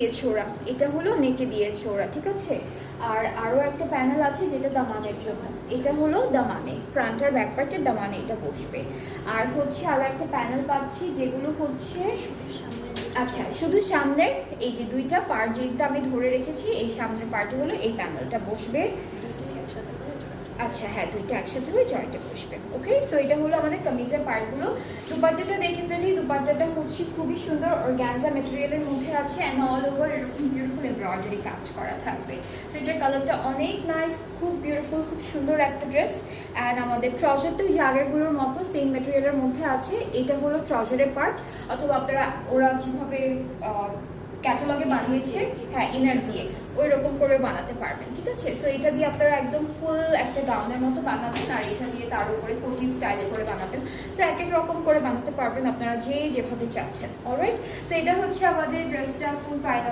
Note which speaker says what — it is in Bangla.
Speaker 1: দিয়েছে ওরা, এটা হলো নেকে দিয়েছে ওরা, ঠিক আছে। আর আরও একটা প্যানেল আছে যেটা দামানের জন্য, এটা হলো দামানে, ফ্রন্ট আর ব্যাক পার্টের দামানে এটা বসবে। আর হচ্ছে আরও একটা প্যানেল পাচ্ছি যেগুলো হচ্ছে আচ্ছা শুধু সামনের এই যে দুইটা পার্ট যেটা আমি ধরে রেখেছি, এই সামনের পার্টে হলো এই প্যানেলটা বসবে। আচ্ছা হ্যাঁ, দুইটা একসাথে হয়ে জয়েন্টে বসবে। ওকে, সো এটা হলো আমাদের কামিজের পার্টগুলো। দুপাট্টাটা দেখে ফেলি। দুপাট্টাটা হচ্ছে খুবই সুন্দর অর্গানজা ম্যাটেরিয়ালের মধ্যে আছে অ্যান্ড অল ওভার এরকম বিউটিফুল এমব্রয়ডারি কাজ করা থাকবে। সো এটার কালারটা অনেক নাইস, খুব বিউটিফুল, খুব সুন্দর একটা ড্রেস। অ্যান্ড আমাদের ট্রাউজারটা ওই যে আগেরগুলোর মতো সেম ম্যাটেরিয়ালের মধ্যে আছে। এটা হলো ট্রাউজারের পার্ট, অথবা আপনারা ওরা যেভাবে ক্যাটালগে বানিয়েছে, হ্যাঁ ইনার দিয়ে ওই রকম করে বানাতে পারবেন, ঠিক আছে। সো এটা দিয়ে আপনারা একদম ফুল একটা গাউনের মতো বানাবেন, আর এটা দিয়ে তার উপরে কোটি স্টাইলে করে বানাবেন। সো এক এক রকম করে বানাতে পারবেন আপনারা যেভাবে চাচ্ছেন। অলরাইট, সো এটা হচ্ছে আমাদের ড্রেসটা ফুল ফাইনাল।